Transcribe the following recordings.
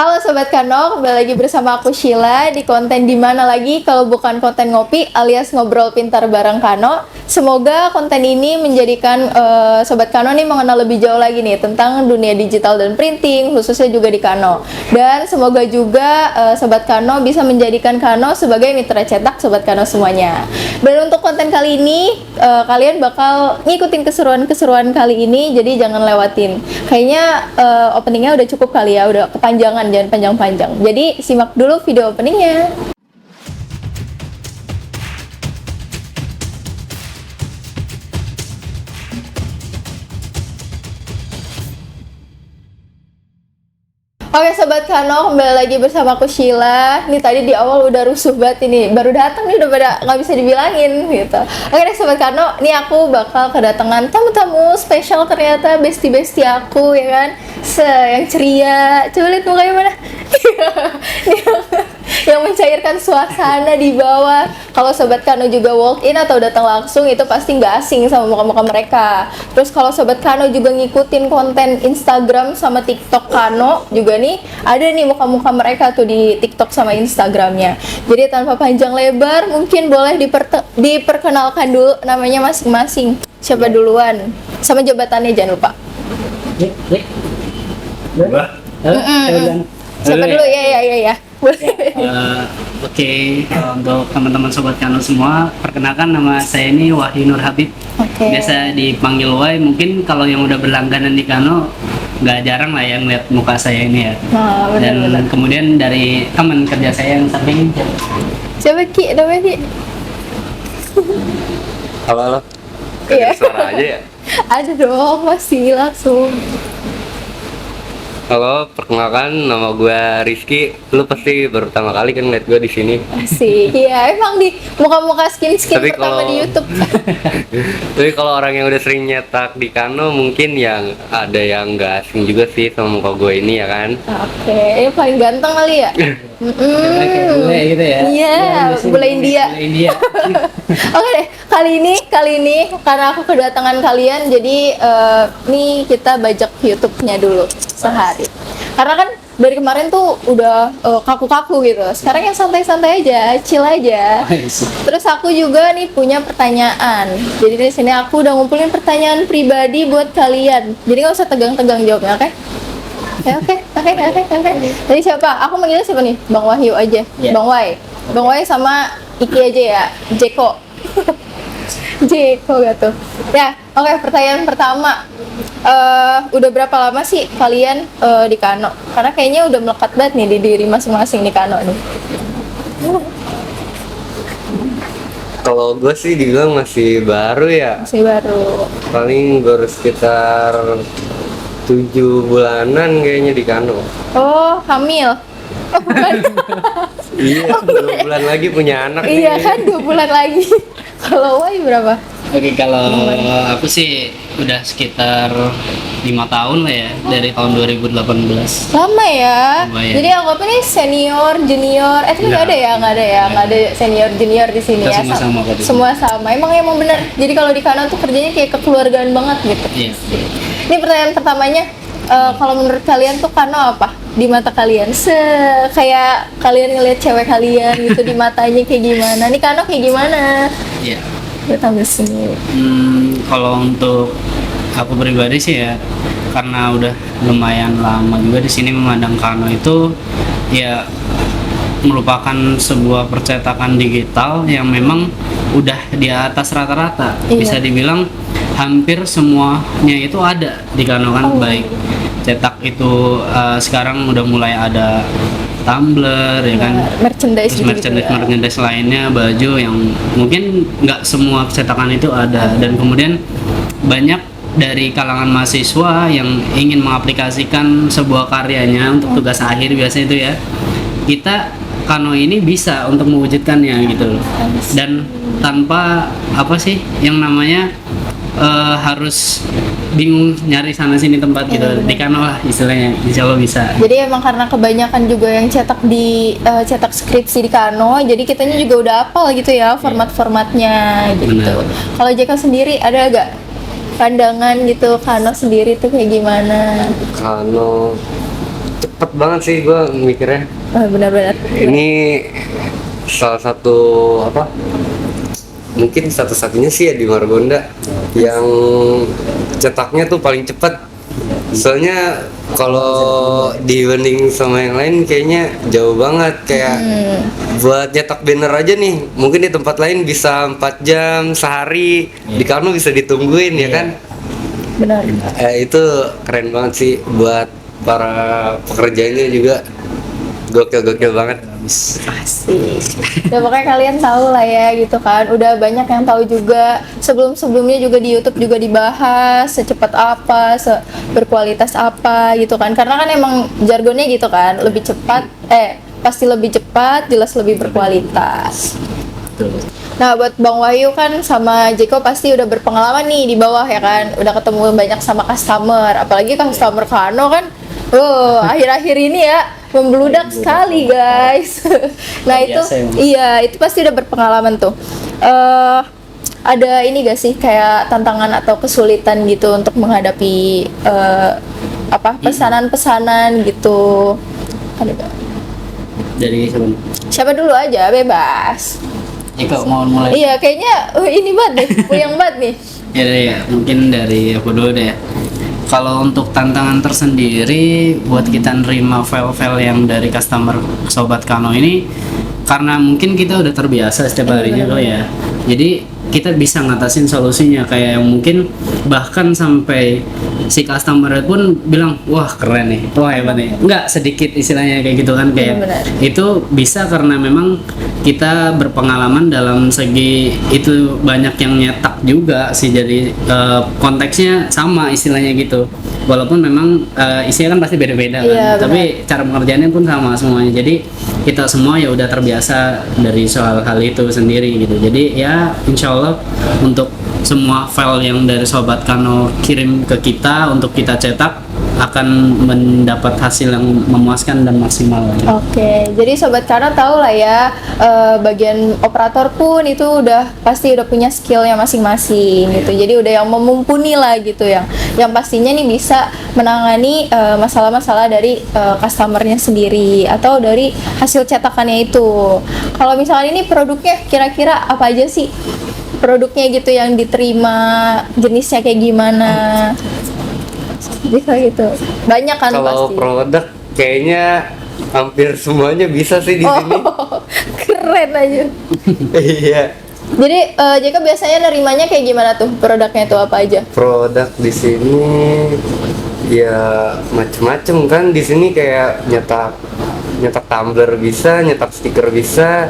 Halo Sobat Kano, kembali lagi bersama aku Sheila di konten di mana lagi kalau bukan konten ngopi alias ngobrol pintar bareng Kano. Semoga konten ini menjadikan Sobat Kano nih mengenal lebih jauh lagi nih tentang dunia digital dan printing, khususnya juga di Kano. Dan semoga juga Sobat Kano bisa menjadikan Kano sebagai mitra cetak Sobat Kano semuanya. Dan untuk konten kali ini kalian bakal ngikutin keseruan-keseruan kali ini, jadi jangan lewatin. Kayaknya openingnya udah cukup kali ya, udah kepanjangan, jangan panjang-panjang. Jadi simak dulu video openingnya. Oke Sobat Kano, kembali lagi bersama aku Sheila. Ini tadi di awal udah rusuh banget ini, baru datang nih udah pada nggak bisa dibilangin gitu. Oke deh Sobat Kano, ini aku bakal kedatangan tamu-tamu spesial ternyata, bestie-bestie aku ya kan, yang ceria. Coba lihat mukanya mana? yang mencairkan suasana di bawah. Kalau Sobat Kano juga walk in atau datang langsung itu pasti nggak asing sama muka-muka mereka. Terus kalau Sobat Kano juga ngikutin konten Instagram sama TikTok Kano juga nih, ada nih muka-muka mereka tuh di TikTok sama Instagramnya. Jadi tanpa panjang lebar, mungkin boleh diperkenalkan dulu namanya masing-masing. Siapa duluan? Sama jabatannya jangan lupa. Siapa dulu? Ya. Oke, untuk teman-teman Sobat Kano semua, perkenalkan nama saya ini Wahyu Nur Habib. Biasa dipanggil Wai. Mungkin kalau yang udah berlangganan di Kano nggak jarang lah ya ngeliat muka saya ini ya. Dan kemudian dari teman kerja saya yang samping. Siapa Ki? Namanya Ki? Halo. Iya. Suara aja ya. Ada dong, masih langsung. Halo, perkenalkan nama gue Rizky. Lu pasti baru pertama kali kan ngeliat gue di sini. Asik. Iya, emang di muka-muka skin pertama di YouTube. Tapi kalau orang yang udah sering nyetak di Kano mungkin yang ada yang nggak asing juga sih sama muka gue ini ya kan. Oke, ini paling ganteng kali ya. Kayak bule gitu ya. Iya, bule India. Oke deh, kali ini karena aku kedatangan kalian, jadi nih kita bajak YouTube-nya dulu sehari. Karena kan dari kemarin tuh udah kaku-kaku gitu. Sekarang yang santai-santai aja, chill aja. Terus aku juga nih punya pertanyaan. Jadi di sini aku udah ngumpulin pertanyaan pribadi buat kalian. Jadi nggak usah tegang-tegang jawabnya, oke? Oke. Tadi siapa? Aku manggilnya siapa nih? Bang Wahyu aja. Yeah. Bang Wai sama Iki aja ya. Jeko. Jeko gitu. Ya, oke, pertanyaan pertama. Udah berapa lama sih kalian di Kano? Karena kayaknya udah melekat banget nih di diri masing-masing di Kano nih. Kalau gue sih dibilang masih baru ya. Masih baru. Paling baru sekitar 7 bulanan kayaknya di Kano. Oh, hamil. Oh, bukan. Iya, 2 bulan lagi punya anak. Iya nih. kan, 2 bulan lagi. Kalau Wai berapa? Oke, kalau aku sih udah sekitar 5 tahun lah ya, dari tahun 2018. Lama ya. Lumayan. Jadi anggapnya nih senior, junior. Tapi nggak ada ya, nggak ada senior, junior di sini Kita ya. semua sama kok di sini. Semua sama. Emang bener. Jadi kalau di Kano tuh kerjanya kayak kekeluargaan banget gitu. Iya. Ini pertanyaan pertamanya, kalau menurut kalian tuh Kano apa di mata kalian? Kayak kalian ngelihat cewek kalian gitu di matanya kayak gimana? Nih Kano kayak gimana? Iya. Kita ambil sini. Kalau untuk aku pribadi sih ya, karena udah lumayan lama juga di sini memandang Kano itu ya merupakan sebuah percetakan digital yang memang udah di atas rata-rata. Iya. Bisa dibilang hampir semuanya itu ada di Kano kan. Baik cetak itu sekarang udah mulai ada tumbler ya kan, Merchandise terus merchandise lainnya, baju yang mungkin nggak semua cetakan itu ada. Dan kemudian banyak dari kalangan mahasiswa yang ingin mengaplikasikan sebuah karyanya untuk tugas akhir biasanya itu ya, kita Kano ini bisa untuk mewujudkannya gitu loh. Dan tanpa apa sih yang namanya harus bingung nyari sana sini tempat gitu. Di Kano lah istilahnya, insya Allah bisa. Jadi emang karena kebanyakan juga yang cetak skripsi di Kano, jadi kitanya juga udah hafal gitu ya format-formatnya gitu. Benar. Kalau Jeka sendiri ada agak pandangan gitu Kano sendiri tuh kayak gimana? Kano cepet banget sih gue mikirnya. Benar-benar. Ini salah satu apa? Mungkin satu-satunya sih ya di Margonda yang cetaknya tuh paling cepat. Soalnya kalau dibanding sama yang lain kayaknya jauh banget. Kayak buat nyetak banner aja nih, mungkin di tempat lain bisa 4 jam sehari, di Kano bisa ditungguin ya kan. Benar. Itu keren banget sih buat para pekerjanya juga, gokil banget. Asik. Udah pokoknya kalian tahu lah ya gitu kan. Udah banyak yang tahu juga. Sebelumnya juga di YouTube juga dibahas secepat apa, berkualitas apa gitu kan. Karena kan emang jargonnya gitu kan, lebih cepat pasti lebih cepat, jelas lebih berkualitas. Betul. Nah, buat Bang Wahyu kan sama Jeko pasti udah berpengalaman nih di bawah ya kan. Udah ketemu banyak sama customer, apalagi customer Kano kan. Akhir-akhir ini ya membludak sekali, guys. Nah, itu Biasa emang. iya, itu pasti udah berpengalaman tuh. Ada ini gak sih kayak tantangan atau kesulitan gitu untuk menghadapi pesanan-pesanan gitu? Ada gak? Dari Siapa dulu aja, bebas. Jika mau mulai. Iya, kayaknya ini banget deh, puyeng banget nih. Ya, mungkin dari aku dulu deh. Kalau untuk tantangan tersendiri buat kita nerima file-file yang dari customer Sobat Kano ini, karena mungkin kita udah terbiasa setiap harinya loh ya. Jadi kita bisa ngatasin solusinya, kayak yang mungkin bahkan sampai si customer pun bilang wah keren nih, wah hebat nih, nggak sedikit istilahnya kayak gitu kan, kayak Benar. itu bisa karena memang kita berpengalaman dalam segi itu, banyak yang nyetak juga sih, jadi konteksnya sama istilahnya gitu, walaupun memang isinya kan pasti beda-beda kan, Iya, tapi cara pengerjaannya pun sama semuanya. Jadi kita semua ya udah terbiasa dari soal hal itu sendiri gitu. Jadi ya insya Allah untuk semua file yang dari Sobat Kano kirim ke kita untuk kita cetak akan mendapat hasil yang memuaskan dan maksimal. Oke, jadi Sobat Kano tahu lah ya, bagian operator pun itu udah pasti udah punya skillnya masing-masing gitu. Jadi udah yang memumpuni lah gitu, yang pastinya nih bisa menangani masalah-masalah dari customernya sendiri atau dari hasil cetakannya itu. Kalau misalnya ini produknya kira-kira apa aja sih? Produknya gitu yang diterima, jenisnya kayak gimana? Jadi kayak gitu. Banyak kan Kalau pasti. produk kayaknya hampir semuanya bisa sih di sini. Keren aja. Iya. Jadi Jeka biasanya nerimanya kayak gimana tuh? Produknya itu apa aja? Produk di sini ya macem-macem kan. Di sini kayak nyetak tumbler bisa, nyetak stiker bisa,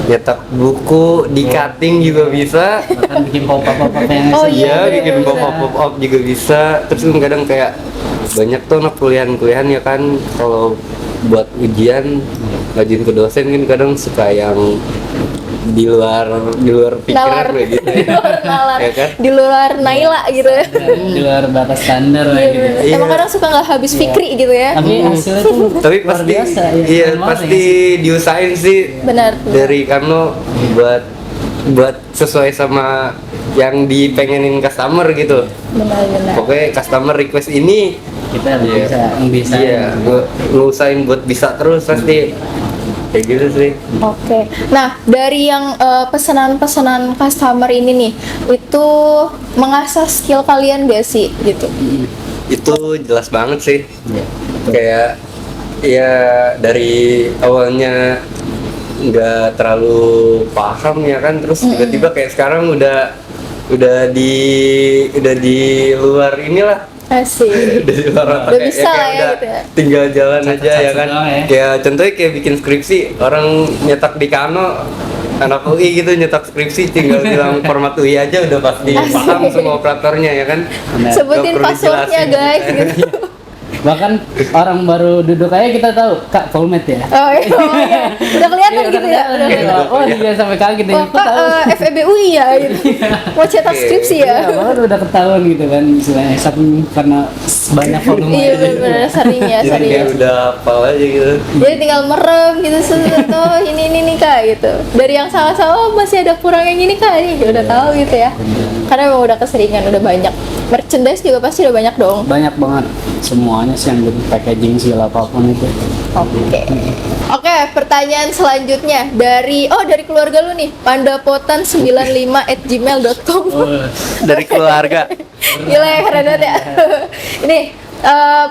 nyetak buku, di cutting juga bisa. Bahkan bikin pop-up yang Oh, Iya, iya, bikin bener-bener. pop-up juga bisa. Terus kadang kayak banyak tuh anak kuliahan ya kan, kalau buat ujian ngajuin ke dosen kan kadang suka yang di luar pikiran Nalar. kayak gitu ya. Di luar nalar. Ya kan? Di luar Naila gitu ya. di luar batas standar lah gitu. Iya. Emang kadang suka nggak habis fikri gitu ya. Tapi hasilnya tuh Tapi luar pasti biasa, ya. iya Keren banget pasti ya. diusahain sih Benar. dari Karno buat sesuai sama yang dipengenin customer gitu. Benar. Pokoknya customer request ini Kita Iya. bisa iya ngelusain buat bisa terus pasti kayak gitu sih. Oke. Nah, dari yang pesanan-pesanan customer ini nih, itu mengasah skill kalian gak sih gitu? Itu jelas banget sih. Iya. Kayak ya dari awalnya nggak terlalu paham ya kan, terus tiba-tiba kayak sekarang udah di luar inilah. Asik. Udah di luar otak, Udah bisa lah ya udah gitu ya. tinggal jalan aja ya Catat-catat kan. doang ya. Kayak contohnya kayak bikin skripsi, orang nyetak di Kano, anak UI gitu nyetak skripsi tinggal bilang format UI aja udah pasti Asik. paham semua operatornya ya kan. Benar. Sebutin Nggak perlu passwordnya dijelasin. guys gitu. Bahkan orang baru duduk aja kita tahu Kak Polmed ya. Oh iya. Udah kelihatan Iya, gitu ya. Udah kelihatan. Oh iya sampai kaget ya. Oh, Kok Kak, tahu? FEBUI ya gitu. Mau cetak skripsi ya. Iya, bahkan udah ketahuan gitu kan istilahnya, saking karena banyak volume. Iya benar sering ya, Jadi sering. kayak udah hafal aja gitu. Jadi tinggal merem gitu tuh ini nih kak gitu. Dari yang salah-salah oh, masih ada kurang yang ini kak ini udah tahu gitu ya. Karena memang udah keseringan udah banyak. Merchandise juga pasti udah banyak dong. Banyak banget. semuanya sih yang gitu, packaging segala apapun itu. Oke, pertanyaan selanjutnya dari keluarga lu nih, pandapotan95@gmail.com. Dari keluarga. Gila ya, keren banget ya. Ini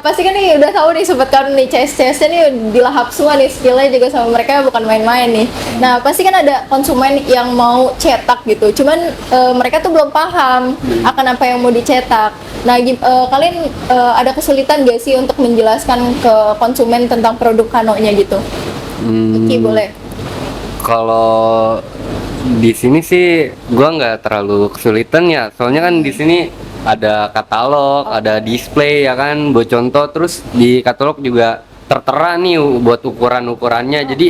pasti kan nih udah tahu nih sobat kan nih CS-CS nya nih dilahap semua nih, skillnya juga sama mereka bukan main-main nih. Nah pasti kan ada konsumen yang mau cetak gitu, cuman mereka tuh belum paham akan apa yang mau dicetak. Nah kalian ada kesulitan gak sih untuk menjelaskan ke konsumen tentang produk Kano-nya gitu? Oke, boleh. Kalau di sini sih gua nggak terlalu kesulitan ya, soalnya kan di sini ada katalog, ada display ya kan, buat contoh, terus di katalog juga tertera nih buat ukuran-ukurannya. Jadi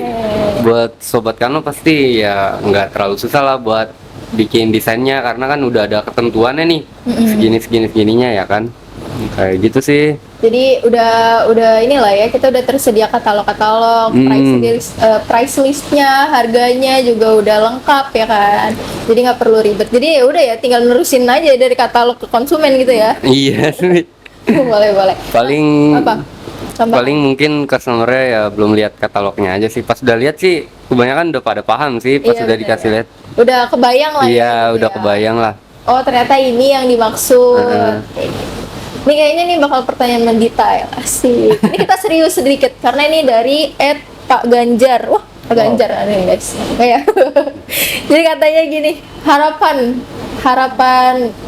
buat sobat Kano pasti ya nggak terlalu susah lah buat bikin desainnya, karena kan udah ada ketentuannya nih, segininya ya kan, kayak gitu sih. Jadi udah inilah ya, kita udah tersedia katalog-katalog, price listnya, harganya juga udah lengkap ya kan. Jadi nggak perlu ribet. Jadi ya udah ya, tinggal nerusin aja dari katalog ke konsumen gitu ya. Iya sih. Boleh. Paling Apa? Contoh? paling mungkin customer-nya ya belum lihat katalognya aja sih. Pas udah lihat sih kebanyakan udah pada paham sih pas Iya, udah bener dikasih ya. lihat. Udah kebayang lah Iya, gitu udah ya. kebayang lah. Oh ternyata ini yang dimaksud. Ini kayaknya nih bakal pertanyaan mendetail. Asik. Ini kita serius sedikit karena ini dari @Pak Ganjar. Wah, Pak Ganjar nih guys. Kayak. Jadi katanya gini, harapan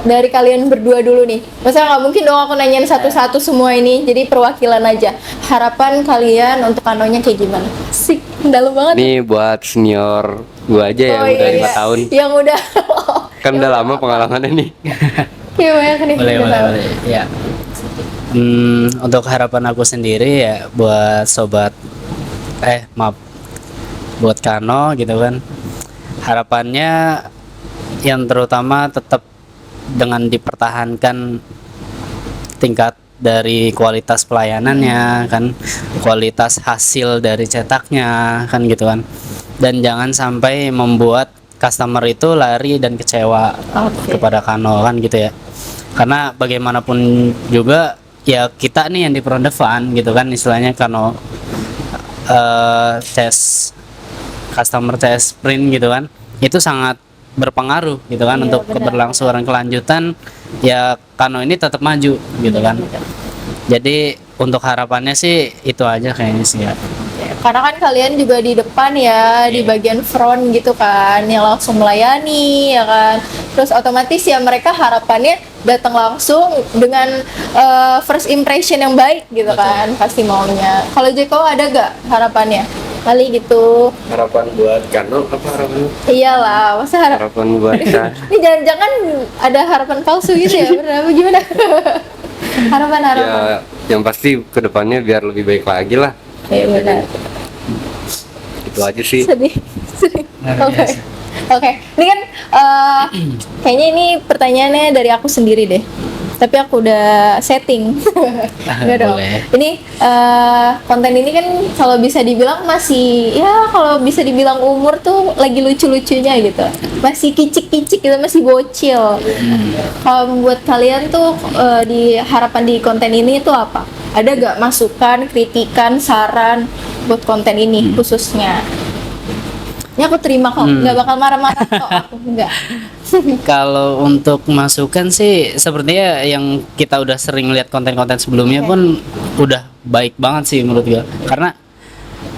dari kalian berdua dulu nih. Masa nggak mungkin dong aku nanyain satu-satu semua ini. Jadi perwakilan aja. Harapan kalian untuk Kano-nya kayak gimana? Sik, dalam banget. Ini buat senior gua aja yang udah 5 tahun. Yang udah. Kan udah lama pengalamannya nih. Iya banyak nih. Boleh. udah tahu. Ya. Untuk harapan aku sendiri ya buat buat Kano gitu kan. Harapannya yang terutama tetap dengan dipertahankan tingkat dari kualitas pelayanannya kan, kualitas hasil dari cetaknya kan gitu kan. Dan jangan sampai membuat customer itu lari dan kecewa kepada Kano kan gitu ya. Karena bagaimanapun juga ya kita nih yang di front depan gitu kan, istilahnya Kano customer CS print gitu kan, itu sangat berpengaruh gitu kan untuk keberlangsungan kelanjutan ya Kano ini tetap maju gitu kan. Jadi untuk harapannya sih itu aja kayaknya sih ya. Karena kan kalian juga di depan ya, di bagian front gitu kan, yang langsung melayani ya kan. Terus otomatis ya mereka harapannya datang langsung dengan first impression yang baik gitu kan, pasti maunya. Kalau Jeko ada gak harapannya? Kali gitu. Harapan buat Kano apa harapannya? Iyalah, masa Harapan buat ini jangan-jangan ada harapan palsu gitu ya? Bener apa gimana? harapan. ya yang pasti kedepannya biar lebih baik lagi lah. Iya benar. Itu aja sih. Sedih. Luar Oke. biasa. Oke. Ini kan kayaknya ini pertanyaannya dari aku sendiri deh. Tapi aku udah setting. Enggak dong. Boleh. Ini konten ini kan kalau bisa dibilang masih ya kalau bisa dibilang umur tuh lagi lucu-lucunya gitu. Masih kicik-kicik gitu, masih bocil. Kalau buat kalian tuh di harapan di konten ini tuh apa? Ada gak masukan, kritikan, saran buat konten ini khususnya? Ini aku terima kok, nggak bakal marah-marah kok aku, enggak. Kalau untuk masukan sih sepertinya yang kita udah sering lihat konten-konten sebelumnya pun udah baik banget sih menurut gue. Karena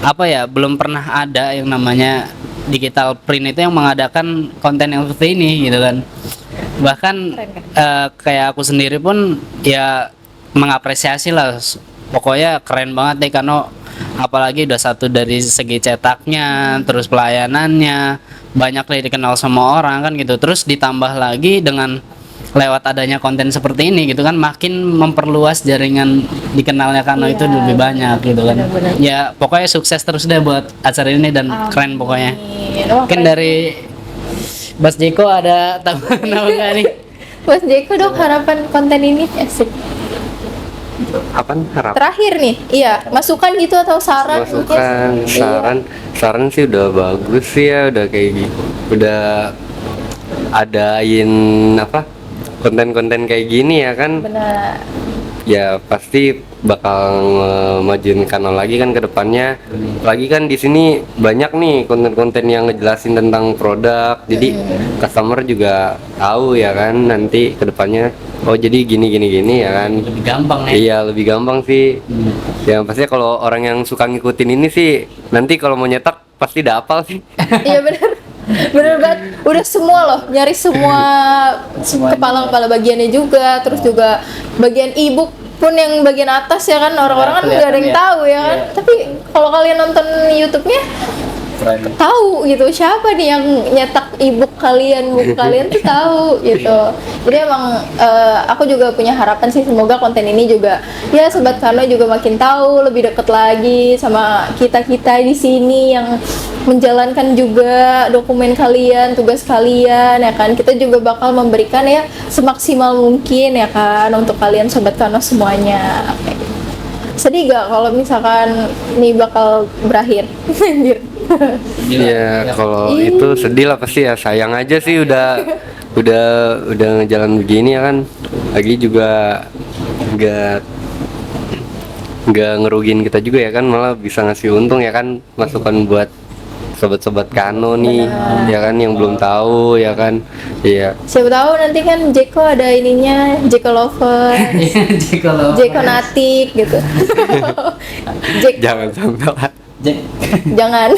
apa ya, belum pernah ada yang namanya digital print itu yang mengadakan konten yang seperti ini gitu kan. Bahkan kayak aku sendiri pun ya mengapresiasi lah, pokoknya keren banget deh Kano, apalagi udah satu dari segi cetaknya, terus pelayanannya banyak lah dikenal sama orang kan gitu, terus ditambah lagi dengan lewat adanya konten seperti ini gitu kan, makin memperluas jaringan dikenalnya Kano itu lebih banyak gitu kan. Bener-bener. Ya pokoknya sukses terus deh buat acara ini dan keren pokoknya. Mungkin dari Mas Jeko ada tambahan apa enggak nih? Mas Jeko dong harapan konten ini asik. Apaan harapan? Terakhir nih, iya masukan gitu atau saran Masukan, mungkin? saran sih udah bagus sih ya, udah kayak gitu, udah adain apa konten-konten kayak gini ya kan. Benar. ya pasti bakal majuin Kano lagi kan ke depannya. Lagi kan di sini banyak nih konten-konten yang ngejelasin tentang produk, jadi customer juga tahu ya kan nanti ke depannya, oh jadi gini ya kan. Lebih gampang ya. Iya, lebih gampang sih. Ya pastinya kalau orang yang suka ngikutin ini sih nanti kalau mau nyetak pasti udah hafal sih. Iya bener banget, udah semua loh, nyari semua Semuanya. kepala bagiannya juga, terus juga bagian ebook pun yang bagian atas ya kan, orang-orang kan nggak ada yang kelihatan ya. tahu ya kan. Iya. Tapi kalau kalian nonton YouTube-nya Keren. tahu gitu siapa nih yang nyetak ebook kalian, buku kalian tuh tahu gitu. Jadi emang aku juga punya harapan sih, semoga konten ini juga ya Sobat Kano juga makin tahu, lebih deket lagi sama kita di sini yang menjalankan juga dokumen kalian, tugas kalian ya kan. Kita juga bakal memberikan ya semaksimal mungkin ya kan untuk kalian Sobat Kano semuanya. Oke. Sedih gak kalau misalkan ini bakal berakhir? Anjir. Iya, kalau Ih. itu sedih lah pasti ya. Sayang aja sih udah ngejalan begini ya kan. Lagi juga nggak ngerugiin kita juga ya kan, malah bisa ngasih untung ya kan, masukan buat sobat-sobat Kano nih ya kan yang belum tahu ya kan. Iya. Siapa tahu nanti kan Jeko ada ininya, Jeko Lover, Jadi kalau Jeko Natik gitu. Jangan sampai lah. Jangan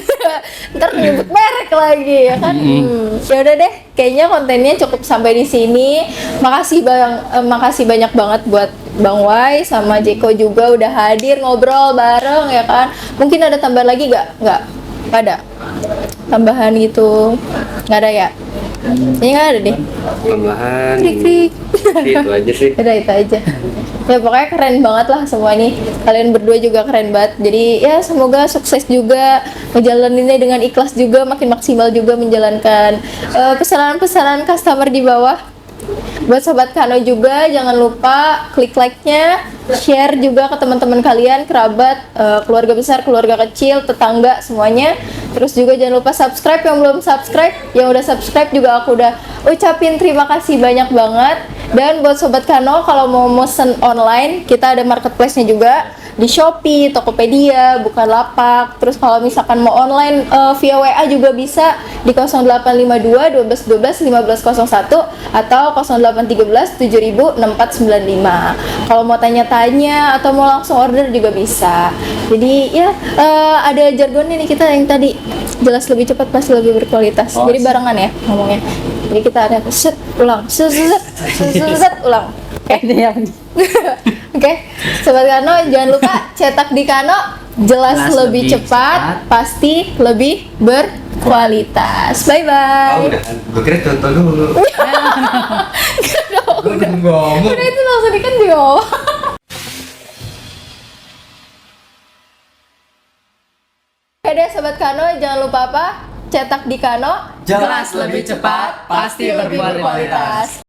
ntar nyebut merek lagi ya kan. Ya udah deh, kayaknya kontennya cukup sampai di sini. Makasih banyak banget buat Bang Wai sama Jeko juga udah hadir ngobrol bareng ya kan. Mungkin ada tambahan lagi nggak ada tambahan gitu, nggak ada ya. Ini nggak ada deh. Tambahan Krik. sih, itu aja sih. Udah itu aja. Ya pokoknya keren banget lah semua nih. Kalian berdua juga keren banget. Jadi ya semoga sukses juga, ngejalaninnya dengan ikhlas juga, makin maksimal juga menjalankan pesanan-pesanan customer di bawah. Buat Sobat Kano juga jangan lupa klik like-nya, share juga ke teman-teman kalian, kerabat, keluarga besar, keluarga kecil, tetangga semuanya. Terus juga jangan lupa subscribe yang belum subscribe, yang udah subscribe juga aku udah ucapin terima kasih banyak banget. Dan buat Sobat Kano kalau mau mesen online, kita ada marketplace-nya juga di Shopee, Tokopedia, Bukalapak. Terus kalau misalkan mau online via WA juga bisa di 0852 12 12 1501 atau 0813 7000 6495. Kalau mau tanya-tanya atau mau langsung order juga bisa. Jadi ya ada jargonnya nih kita yang tadi, jelas lebih cepat pasti lebih berkualitas. Oh, Jadi barengan ya ngomongnya. Jadi kita ada set ulang, set ulang. Oke, Sobat Kano jangan lupa cetak di Kano jelas Jelas lebih lebih cepat, pasti lebih berkualitas. Bye bye. Udah, gue kira contoh dulu. Udah ngomong. Udah itu langsung kan di bawah. Oke deh Sobat Kano, jangan lupa apa? Cetak di Kano jelas lebih cepat, pasti berkualitas.